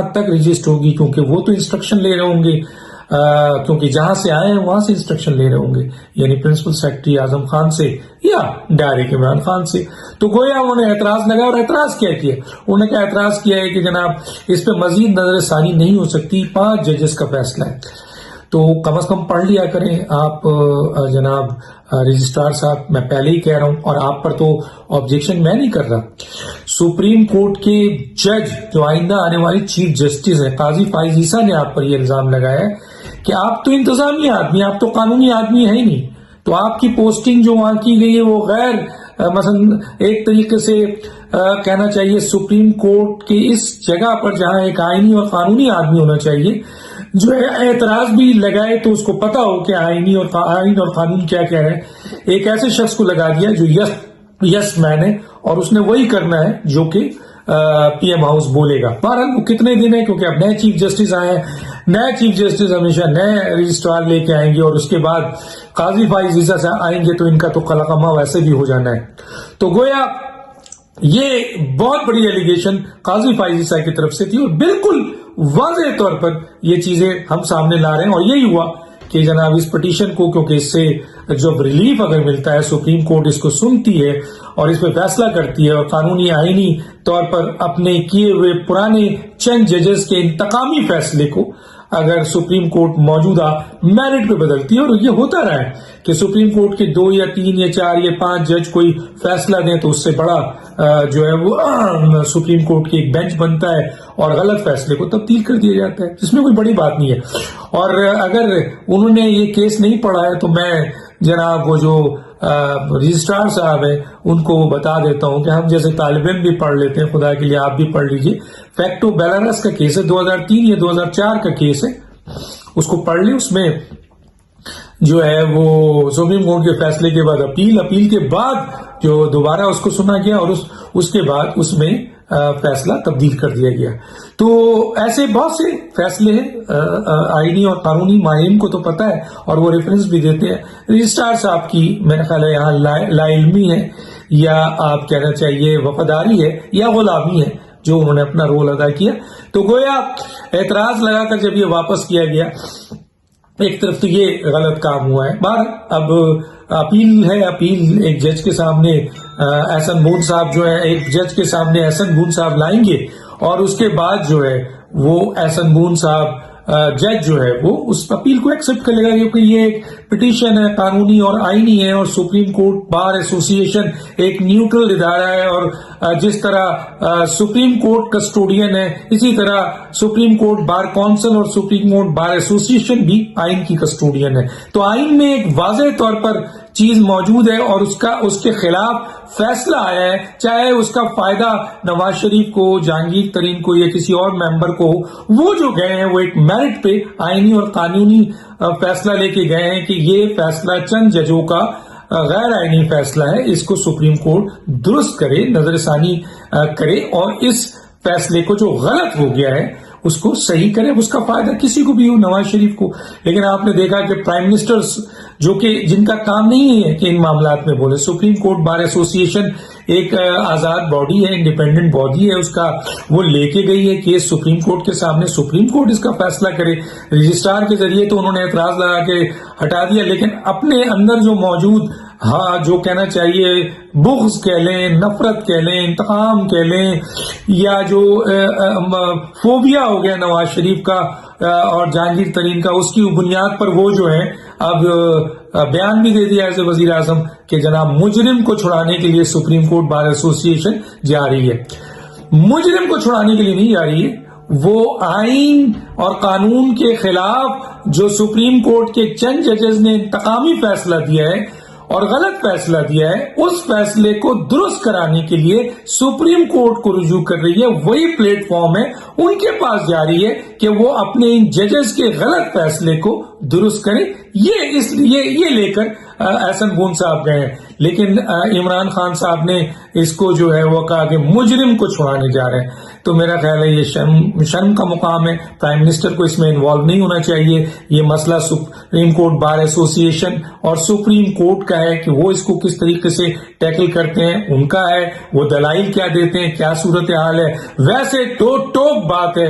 तक रजिस्टर होगी, क्योंकि वो तो इंस्ट्रक्शन ले रहे होंगे, क्योंकि जहां से आए हैं वहां से इंस्ट्रक्शन ले रहे होंगे, यानी प्रिंसिपल सेक्रेटरी आजम खान से या डायरेक्ट इमरान खान से। तो गोया उन्होंने एतराज लगाया, और एतराज क्या किया? उन्होंने क्या एतराज किया है कि जनाब इस पे मजीद नजरसानी नहीं हो सकती, 5 जजेस का फैसला है। तो कम से कम पढ़ लिया करें आप जनाब रजिस्ट्रार साहब, मैं पहले ही कह रहा हूं, और आप पर तो ऑब्जेक्शन मैं नहीं कर रहा। सुप्रीम कोर्ट के जज जो आइंदा आने वाली चीफ जस्टिस है, काजी फाइज ईसा ने आप पर यह इल्जाम लगाया है कि आप तो इंतजामी आदमी, आप तो कानूनी आदमी है ही नहीं, तो आपकी पोस्टिंग जो वहां की गई है वो गैर मसलन एक तरीके से कहना चाहिए सुप्रीम कोर्ट के इस जगह पर जहां एक आईनी और कानूनी आदमी होना चाहिए, जो एतराज भी लगाए तो उसको पता हो कि आईन और कानून क्या कह रहे हैं। एक ऐसे शख्स को लगा दिया जो यस मैन है, और उसने वही करना है जो कि पीएम हाउस बोलेगा। बहरहाल वो कितने दिन है, क्योंकि अब नए चीफ जस्टिस आए हैं, नए चीफ जस्टिस हमेशा नए रजिस्ट्रार लेके आएंगे, और उसके बाद काजी फाइज ईसा से आएंगे तो इनका तो कलाकमा वैसे भी हो जाना है। तो गोया ये बहुत बड़ी एलिगेशन काजी फाइज ईसा की तरफ से थी, और बिल्कुल वाज़ेह तौर पर ये चीजें हम सामने ला रहे हैं। और यही हुआ कि जनाब इस पिटीशन को, क्योंकि इससे जो रिलीफ अगर मिलता है, सुप्रीम कोर्ट इसको सुनती है और इस पर फैसला करती है, और कानूनी आईनी तौर पर अपने किए हुए पुराने चंद जजेस के इंतकामी फैसले को अगर सुप्रीम कोर्ट मौजूदा मेरिट पे बदलती है, और ये होता रहा है कि सुप्रीम कोर्ट के 2 या 3 या 4 या 5 जज कोई फैसला दें तो उससे बड़ा जो है वो सुप्रीम कोर्ट की एक बेंच बनता है और गलत फैसले को तब्दील कर दिया जाता है, जिसमें कोई बड़ी बात नहीं है। और अगर उन्होंने ये केस नहीं पढ़ा है तो मैं जनाब वो जो रजिस्ट्रार साहब है उनको बता देता हूं कि हम जैसे तालिब इल्म भी पढ़ लेते हैं, खुदा के लिए आप भी पढ़ लीजिए। फैक्टो बेलारस का केस है, 2003 या 2004 का केस है, उसको पढ़ ले। उसमें जो है वो सुप्रीम कोर्ट के फैसले के बाद अपील के बाद जो दोबारा उसको सुना गया, और उसके बाद उसमें फैसला तब्दील कर दिया गया। तो ऐसे बहुत से फैसले हैं आईनी और कानूनी, माहिरीन को तो पता है और वो रेफरेंस भी देते हैं। रजिस्ट्रार साहब की मेरा ख्याल है यहाँ लाइल्मी है, या आप कहना चाहिए वफादारी है, या गुलामी है जो उन्होंने अपना रोल अदा किया। तो गोया एतराज लगाकर जब ये वापस किया गया, एक तरफ तो ये गलत काम हुआ है, बार अब अपील है, अपील एक जज के सामने एहसन बून साहब जो है, एक जज के सामने एहसन बून साहब लाएंगे, और उसके बाद जो है वो एहसन बून साहब जज जो है वो उस अपील को एक्सेप्ट कर लेगा, क्योंकि ये एक पिटीशन है, कानूनी और आईनी है, और सुप्रीम कोर्ट बार एसोसिएशन एक न्यूट्रल इदारा है, और जिस तरह सुप्रीम कोर्ट कस्टोडियन है, इसी तरह सुप्रीम कोर्ट बार काउंसिल और सुप्रीम कोर्ट बार एसोसिएशन भी आइन की कस्टोडियन है। तो आइन में एक वाज़ेह तौर पर चीज मौजूद है, और उसके खिलाफ फैसला आया है, चाहे उसका फायदा नवाज शरीफ को, जहांगीर तरीन को या किसी और मेंबर को, वो जो गए हैं वो एक मेरिट पे आईनी और कानूनी फैसला लेके गए हैं कि ये फैसला चंद जजों का गैर आईनी फैसला है, इसको सुप्रीम कोर्ट दुरुस्त करे, नजरसानी करे, और इस फैसले को जो गलत हो गया है उसको सही करे। उसका फायदा किसी को भी हो, नवाज शरीफ को। लेकिन आपने देखा कि प्राइम मिनिस्टर्स जो कि जिनका काम नहीं है कि इन मामलात में बोले, सुप्रीम कोर्ट बार एसोसिएशन एक आजाद बॉडी है, इंडिपेंडेंट बॉडी है, उसका वो लेके गई है केस सुप्रीम कोर्ट के सामने, सुप्रीम कोर्ट इसका फैसला करे। रजिस्ट्रार के जरिए तो उन्होंने एतराज लगा के हटा दिया, लेकिन अपने अंदर जो मौजूद जो कहना चाहिए बुग़्ज़ कह लें, नफरत कह लें, इंतकाम कह लें, या जो फोबिया हो गया नवाज शरीफ का और जहांगीर तरीन का, उसकी बुनियाद पर वो जो है अब बयान भी दे दिया एज ए वजीर आजम कि जनाब मुजरिम को छुड़ाने के लिए सुप्रीम कोर्ट बार एसोसिएशन जा रही है। मुजरिम को छुड़ाने के लिए नहीं जा रही है, वो आइन और कानून के खिलाफ जो सुप्रीम कोर्ट के चंद जजेस ने इंतकामी फैसला दिया है और गलत फैसला दिया है, उस फैसले को दुरुस्त कराने के लिए सुप्रीम कोर्ट को रुजू कर रही है। वही प्लेटफॉर्म है, उनके पास जा रही है कि वो अपने इन जजेस के गलत फैसले को दुरुस्त करें। ये लेकर एहसन बून साहब गए हैं, लेकिन इमरान खान साहब ने इसको जो है वो कहा कि मुजरिम को छुड़ाने जा रहे हैं। तो मेरा ख्याल है ये शर्म का मुकाम है, प्राइम मिनिस्टर को इसमें इन्वॉल्व नहीं होना चाहिए। ये मसला सुप्रीम कोर्ट बार एसोसिएशन और सुप्रीम कोर्ट का है कि वो इसको किस तरीके से टैकल करते हैं, उनका है, वो दलाइल क्या देते हैं, क्या सूरत हाल है। वैसे तो टोक बात है